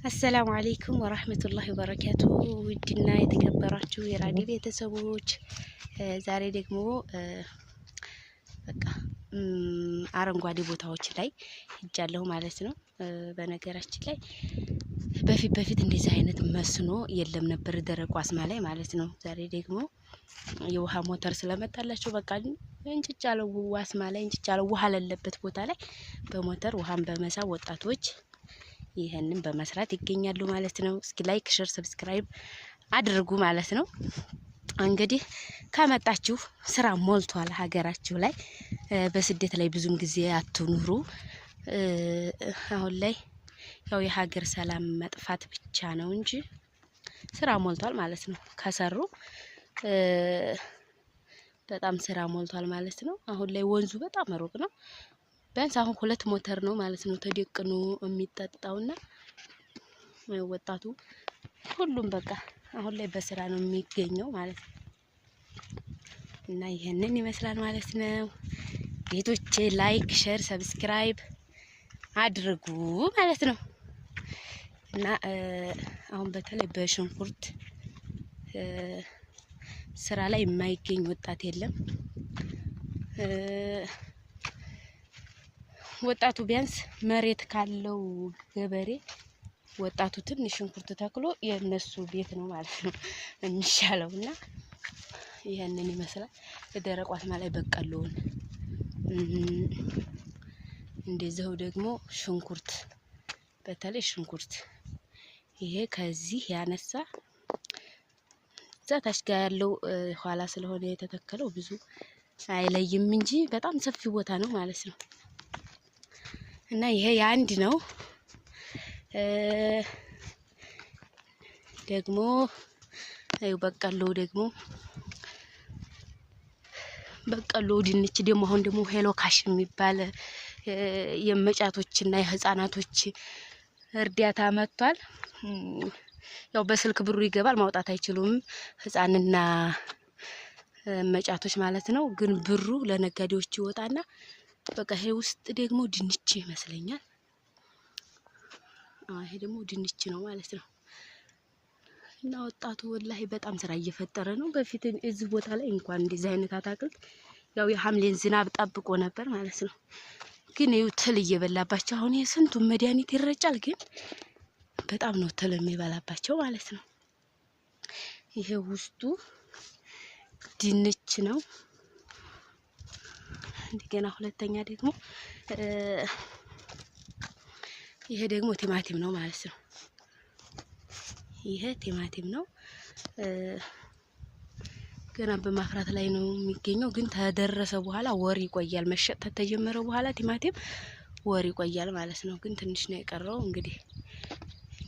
አሰላሙ አለይኩም ወራህመቱላሂ ወበረካቱ። ውድና የተከበራችሁ የራዲዮ ቤተሰቦች ዛሬ ደግሞ በቃ አረንጓዴ ቦታዎች ላይ ሄጃለሁ ማለት ነው። በነገራችን ላይ በፊት እንደዚህ አይነት መስኖ የለም ነበር ደረቅ ዋስማ ላይ ማለት ነው። ዛሬ ደግሞ የውሃ ሞተር ስለመጣላቸው በቃ እንጭጫለው ዋስማ ላይ እንጭጫለው ውሃ ለለበት ቦታ ላይ በሞተር ውሃን በመሳብ ወጣቶች ይሄንን በመስራት ይገኛሉ ማለት ነው። እስኪ ላይክ፣ ሼር፣ ሰብስክራይብ አድርጉ ማለት ነው። እንግዲህ ከመጣችሁ ስራ ሞልቷል ሀገራችሁ ላይ። በስደት ላይ ብዙም ጊዜ አትኑሩ። አሁን ላይ ያው የሀገር ሰላም መጥፋት ብቻ ነው እንጂ ስራ ሞልቷል ማለት ነው። ከሰሩ በጣም ስራ ሞልቷል ማለት ነው። አሁን ላይ ወንዙ በጣም ሩቅ ነው። ቢያንስ አሁን 2 ሞተር ነው ማለት ነው ተደቅኖ የሚጠጣውና ወጣቱ ሁሉም በቃ አሁን ላይ በስራ ነው የሚገኘው ማለት ነው። እና ይሄንን ይመስላል ማለት ነው። ቤቶቼ ላይክ፣ ሼር፣ ሰብስክራይብ አድርጉ ማለት ነው። እና አሁን በተለይ በሽንኩርት ስራ ላይ የማይገኝ ወጣት የለም። ወጣቱ ቢያንስ መሬት ካለው ገበሬ ወጣቱ ትንሽ ሽንኩርት ተክሎ የነሱ ቤት ነው ማለት ነው የሚሻለውና ይሄንን ይመስላል። ደረቅ ዋስማ ላይ በቀሎውን እንደዚሁ ደግሞ ሽንኩርት በተለይ ሽንኩርት ይሄ ከዚህ ያነሳ ዛታች ጋር ያለው ኋላ ስለሆነ የተተከለው ብዙ አይለይም እንጂ በጣም ሰፊ ቦታ ነው ማለት ነው። እና ይሄ ያንድ ነው ደግሞ በቀሎ ደግሞ በቀሎ ድንች ደግሞ አሁን ደግሞ ሄሎ ካሽ የሚባል የመጫቶችና የህፃናቶች እርዳታ መጥቷል። ያው በስልክ ብሩ ይገባል ማውጣት አይችሉም ህፃንና መጫቶች ማለት ነው። ግን ብሩ ለነጋዴዎች ይወጣና በቃ ይሄ ውስጥ ደግሞ ድንች ይመስለኛል። ይሄ ደግሞ ድንች ነው ማለት ነው። እና ወጣቱ ወላሂ በጣም ስራ እየፈጠረ ነው። በፊት እዚህ ቦታ ላይ እንኳን እንደዚህ አይነት አታክልት ያው የሐምሌን ዝናብ ጠብቆ ነበር ማለት ነው። ግን ይኸው ትል እየበላባቸው አሁን የስንቱን መድኃኒት ይረጫል፣ ግን በጣም ነው ትል የሚበላባቸው ማለት ነው። ይሄ ውስጡ ድንች ነው። እንደገና ሁለተኛ ደግሞ ይሄ ደግሞ ቲማቲም ነው ማለት ነው። ይሄ ቲማቲም ነው። ገና በማፍራት ላይ ነው የሚገኘው፣ ግን ተደረሰ በኋላ ወር ይቆያል። መሸጥ ተጀመረ በኋላ ቲማቲም ወር ይቆያል ማለት ነው። ግን ትንሽ ነው የቀረው እንግዲህ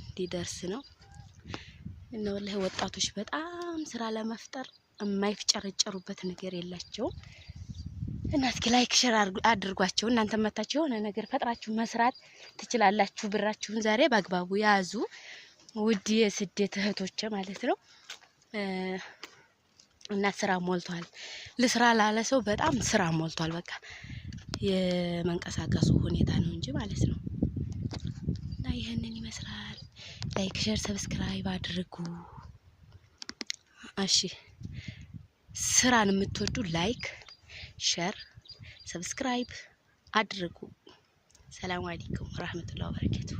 እንዲደርስ ነው። እና ወላሂ ወጣቶች በጣም ስራ ለመፍጠር የማይፍጨረጨሩበት ነገር የላቸውም። እና እስኪ ላይክ ሼር አድርጓቸው። እናንተ መታችሁ የሆነ ነገር ፈጥራችሁ መስራት ትችላላችሁ። ብራችሁን ዛሬ በአግባቡ ያዙ ውድ የስደት እህቶች ማለት ነው። እና ስራ ሞልቷል። ለስራ ላለ ሰው በጣም ስራ ሞልቷል። በቃ የመንቀሳቀሱ ሁኔታ ነው እንጂ ማለት ነው። እና ይሄንን ይመስላል። ላይክ ሼር ሰብስክራይብ አድርጉ። እሺ ስራን የምትወዱ ላይክ ሼር ሰብስክራይብ አድርጉ። ሰላም አለይኩም ወራህመቱላሂ ወበረካቱ።